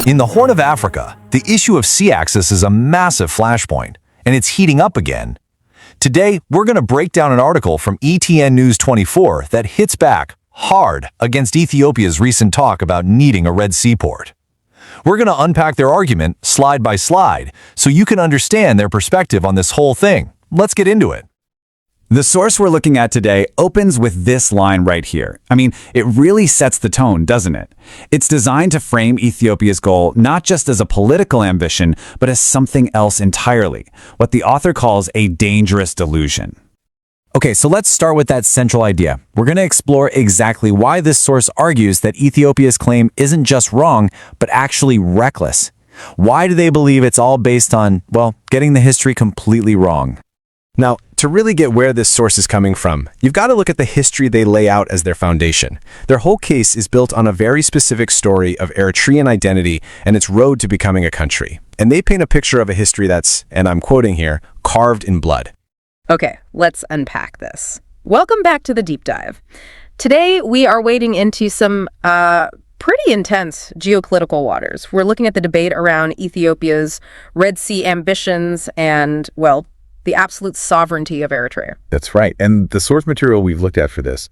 In the Horn of Africa, the issue of sea access is a massive flashpoint, and it's heating up again. Today, we're going to break down an article from ETN News24 that hits back hard against Ethiopia's recent talk about needing a Red Sea port. We're going to unpack their argument slide by slide so you can understand their perspective on this whole thing. Let's get into it. The source we're looking at today opens with this line right here. I mean, it really sets the tone, doesn't it? It's designed to frame Ethiopia's goal not just as a political ambition, but as something else entirely, what the author calls a dangerous delusion. Okay, so let's start with that central idea. We're going to explore exactly why this source argues that Ethiopia's claim isn't just wrong, but actually reckless. Why do they believe it's all based on, well, getting the history completely wrong? Now, to really get where this source is coming from, you've got to look at the history they lay out as their foundation. Their whole case is built on a very specific story of Eritrean identity and its road to becoming a country. And they paint a picture of a history that's, and I'm quoting here, carved in blood. Okay, let's unpack this. Welcome back to the deep dive. Today, we are wading into some pretty intense geopolitical waters. We're looking at the debate around Ethiopia's Red Sea ambitions and, well, the absolute sovereignty of Eritrea. That's right. And the source material we've looked at for this,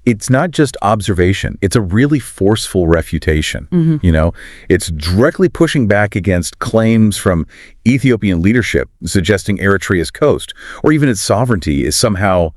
it's not just observation. It's a really forceful refutation. You know, it's directly pushing back against claims from Ethiopian leadership suggesting Eritrea's coast, or even its sovereignty, is somehow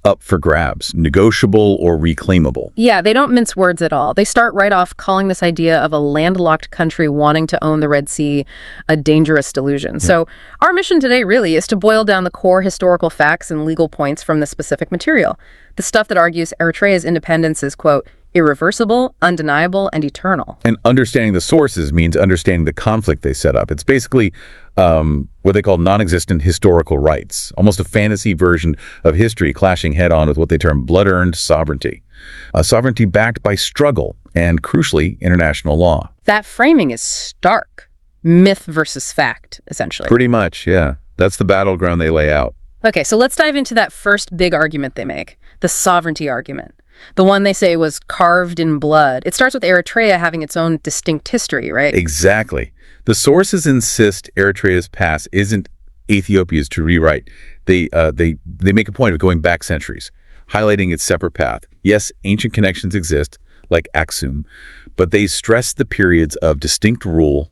up for grabs, negotiable or reclaimable. Yeah, they don't mince words at all. They start right off calling this idea of a landlocked country wanting to own the Red Sea a dangerous delusion. So our mission today really is to boil down the core historical facts and legal points from the specific material. The stuff that argues Eritrea's independence is, quote, irreversible, undeniable, and eternal. And understanding the sources means understanding the conflict they set up. It's basically what they call non-existent historical rights, almost a fantasy version of history clashing head-on with what they term blood-earned sovereignty. A sovereignty backed by struggle and, crucially, international law. That framing is stark. Myth versus fact, essentially. Pretty much, yeah. That's the battleground they lay out. Okay, so let's dive into that first big argument they make, the sovereignty argument. The one they say was carved in blood. It starts with Eritrea having its own distinct history, right? Exactly. The sources insist Eritrea's past isn't Ethiopia's to rewrite. They make a point of going back centuries, highlighting its separate path. Yes, ancient connections exist, like Aksum, but they stress the periods of distinct rule,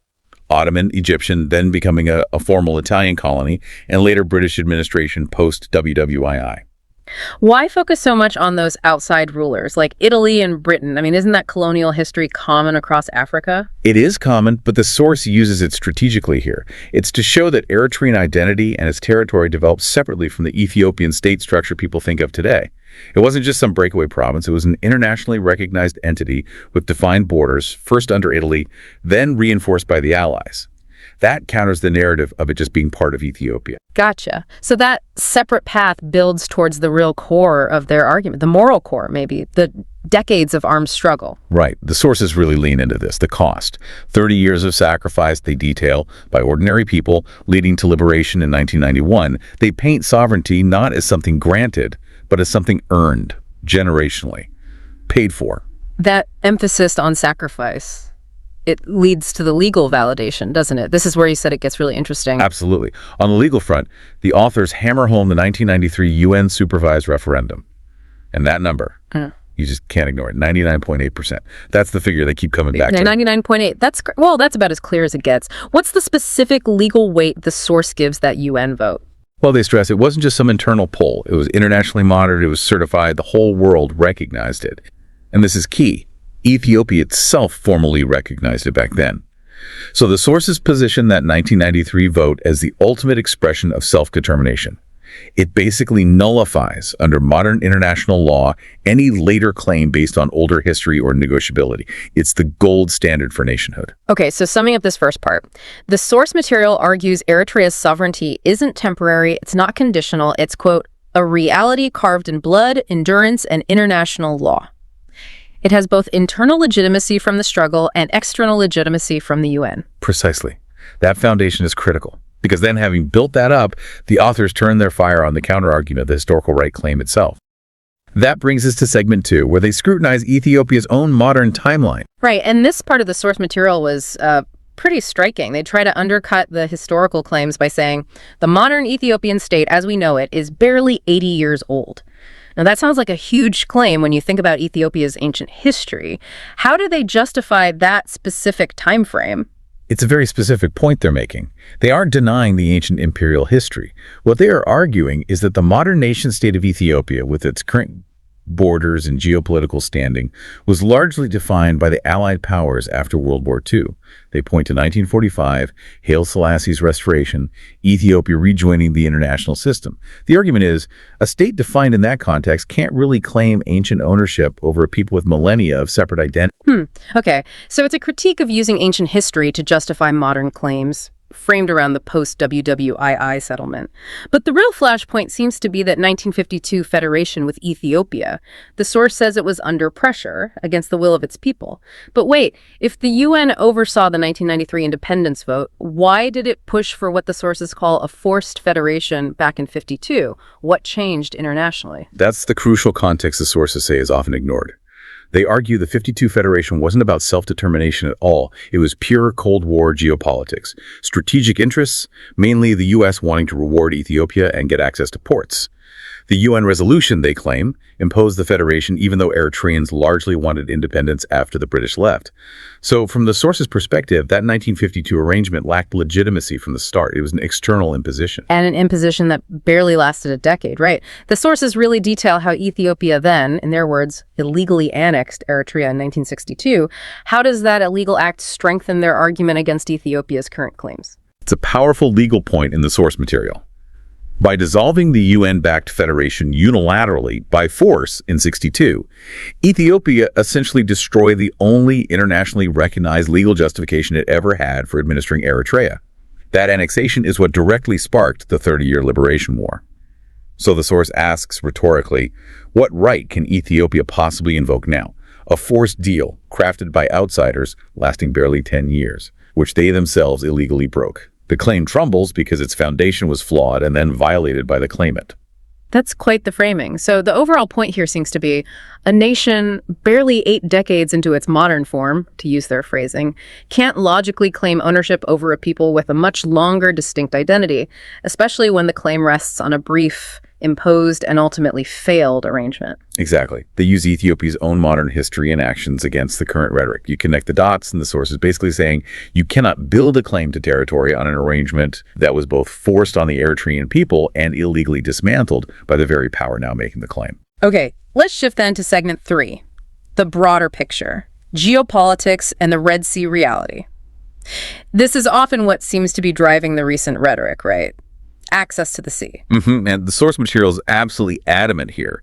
Ottoman, Egyptian, then becoming a formal Italian colony, and later British administration post-WWII. Why focus so much on those outside rulers, like Italy and Britain? I mean, isn't that colonial history common across Africa? It is common, but the source uses it strategically here. It's to show that Eritrean identity and its territory developed separately from the Ethiopian state structure people think of today. It wasn't just some breakaway province. It was an internationally recognized entity with defined borders, first under Italy, then reinforced by the Allies. That counters the narrative of it just being part of Ethiopia. Gotcha. So that separate path builds towards the real core of their argument, the moral core, maybe, the decades of armed struggle. Right. The sources really lean into this, the cost. 30 years of sacrifice they detail by ordinary people, leading to liberation in 1991. They paint sovereignty not as something granted, but as something earned, generationally, paid for. That emphasis on sacrifice, it leads to the legal validation, doesn't it? This is where you said it gets really interesting. Absolutely. On the legal front, the authors hammer home the 1993 UN-supervised referendum. And that number, you just can't ignore it, 99.8%. That's the figure they keep coming back to. 99.8. That's about as clear as it gets. What's the specific legal weight the source gives that UN vote? Well, they stress it wasn't just some internal poll. It was internationally monitored. It was certified. The whole world recognized it. And this is key. Ethiopia itself formally recognized it back then. So the sources position that 1993 vote as the ultimate expression of self-determination. It basically nullifies, under modern international law, any later claim based on older history or negotiability. It's the gold standard for nationhood. Okay, so summing up this first part, the source material argues Eritrea's sovereignty isn't temporary, it's not conditional, it's, quote, a reality carved in blood, endurance, and international law. It has both internal legitimacy from the struggle and external legitimacy from the UN. Precisely. That foundation is critical, because then having built that up, the authors turn their fire on the counter-argument, the historical right claim itself. That brings us to segment 2, where they scrutinize Ethiopia's own modern timeline. Right, and this part of the source material was pretty striking. They try to undercut the historical claims by saying the modern Ethiopian state as we know it is barely 80 years old. Now, that sounds like a huge claim when you think about Ethiopia's ancient history. How do they justify that specific time frame? It's a very specific point they're making. They aren't denying the ancient imperial history. What they are arguing is that the modern nation-state of Ethiopia, with its current borders and geopolitical standing, was largely defined by the Allied powers after World War II. They point to 1945, Haile Selassie's restoration, Ethiopia rejoining the international system. The argument is, a state defined in that context can't really claim ancient ownership over a people with millennia of separate identity. Okay, so it's a critique of using ancient history to justify modern claims, framed around the post-WWII settlement. But the real flashpoint seems to be that 1952 federation with Ethiopia. The source says it was under pressure against the will of its people. But wait, if the UN oversaw the 1993 independence vote, why did it push for what the sources call a forced federation back in 52? What changed internationally? That's the crucial context the sources say is often ignored. They argue the 52 Federation wasn't about self-determination at all. It was pure Cold War geopolitics. Strategic interests, mainly the U.S. wanting to reward Ethiopia and get access to ports. The UN resolution, they claim, imposed the federation even though Eritreans largely wanted independence after the British left. So from the source's perspective, that 1952 arrangement lacked legitimacy from the start. It was an external imposition. And an imposition that barely lasted a decade, right? The sources really detail how Ethiopia then, in their words, illegally annexed Eritrea in 1962. How does that illegal act strengthen their argument against Ethiopia's current claims? It's a powerful legal point in the source material. By dissolving the UN-backed federation unilaterally by force in 1962, Ethiopia essentially destroyed the only internationally recognized legal justification it ever had for administering Eritrea. That annexation is what directly sparked the 30-year liberation war. So the source asks rhetorically, what right can Ethiopia possibly invoke now? A forced deal crafted by outsiders lasting barely 10 years, which they themselves illegally broke. The claim trembles because its foundation was flawed and then violated by the claimant. That's quite the framing. So the overall point here seems to be a nation barely 8 decades into its modern form, to use their phrasing, can't logically claim ownership over a people with a much longer distinct identity, especially when the claim rests on a brief, imposed, and ultimately failed arrangement. Exactly. They use Ethiopia's own modern history and actions against the current rhetoric. You connect the dots, and the source is basically saying you cannot build a claim to territory on an arrangement that was both forced on the Eritrean people and illegally dismantled by the very power now making the claim. Okay, let's shift then to segment 3, the broader picture, geopolitics and the Red Sea reality. This is often what seems to be driving the recent rhetoric, right? Access to the sea. And the source material is absolutely adamant here.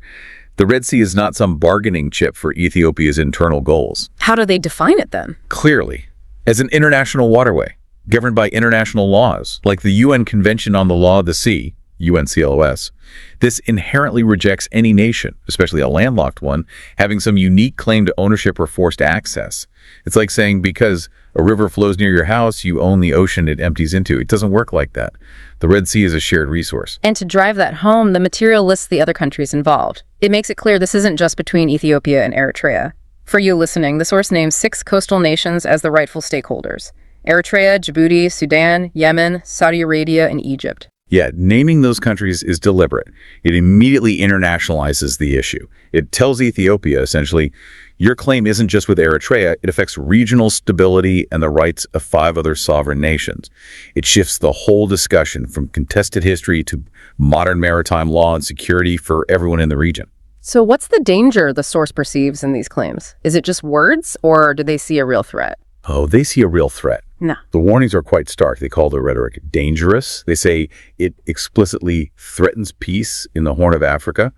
The Red Sea is not some bargaining chip for Ethiopia's internal goals. How do they define it then? Clearly, as an international waterway, governed by international laws, like the UN Convention on the Law of the Sea, UNCLOS. This inherently rejects any nation, especially a landlocked one, having some unique claim to ownership or forced access. It's like saying because a river flows near your house, you own the ocean it empties into. It doesn't work like that. The Red Sea is a shared resource. And to drive that home, the material lists the other countries involved. It makes it clear this isn't just between Ethiopia and Eritrea. For you listening, the source names 6 coastal nations as the rightful stakeholders: Eritrea, Djibouti, Sudan, Yemen, Saudi Arabia, and Egypt. Yeah, naming those countries is deliberate. It immediately internationalizes the issue. It tells Ethiopia, essentially, your claim isn't just with Eritrea, it affects regional stability and the rights of 5 other sovereign nations. It shifts the whole discussion from contested history to modern maritime law and security for everyone in the region. So what's the danger the source perceives in these claims? Is it just words, or do they see a real threat? Oh, they see a real threat. No. The warnings are quite stark. They call the rhetoric dangerous. They say it explicitly threatens peace in the Horn of Africa.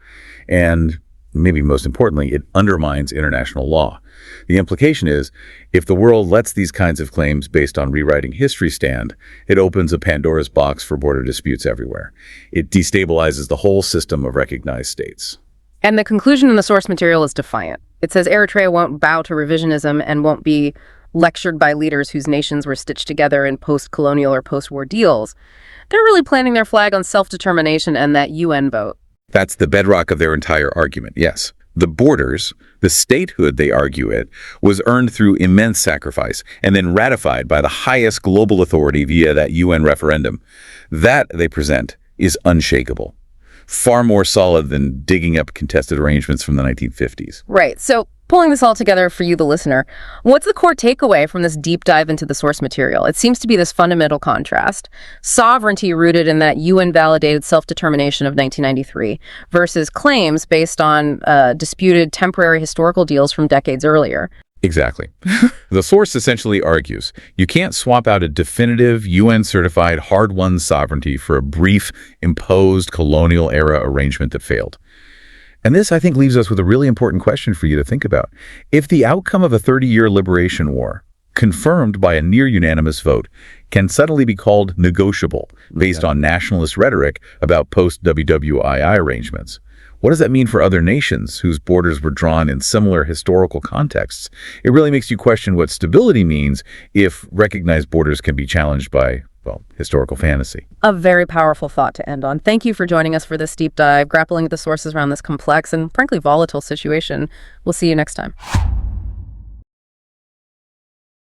And maybe most importantly, it undermines international law. The implication is, if the world lets these kinds of claims based on rewriting history stand, it opens a Pandora's box for border disputes everywhere. It destabilizes the whole system of recognized states. And the conclusion in the source material is defiant. It says Eritrea won't bow to revisionism and won't be lectured by leaders whose nations were stitched together in post-colonial or post-war deals. They're really planting their flag on self-determination and that UN vote. That's the bedrock of their entire argument, yes. The borders, the statehood, they argue it, was earned through immense sacrifice and then ratified by the highest global authority via that UN referendum. That, they present, is unshakable. Far more solid than digging up contested arrangements from the 1950s. Right. So pulling this all together for you, the listener, what's the core takeaway from this deep dive into the source material? It seems to be this fundamental contrast. Sovereignty rooted in that UN-validated self-determination of 1993 versus claims based on disputed temporary historical deals from decades earlier. Exactly. The source essentially argues you can't swap out a definitive UN-certified hard-won sovereignty for a brief, imposed colonial-era arrangement that failed. And this, I think, leaves us with a really important question for you to think about. If the outcome of a 30-year liberation war, confirmed by a near-unanimous vote, can suddenly be called negotiable based on nationalist rhetoric about post-WWII arrangements, what does that mean for other nations whose borders were drawn in similar historical contexts? It really makes you question what stability means if recognized borders can be challenged by, well, historical fantasy. A very powerful thought to end on. Thank you for joining us for this deep dive, grappling with the sources around this complex and frankly volatile situation. We'll see you next time.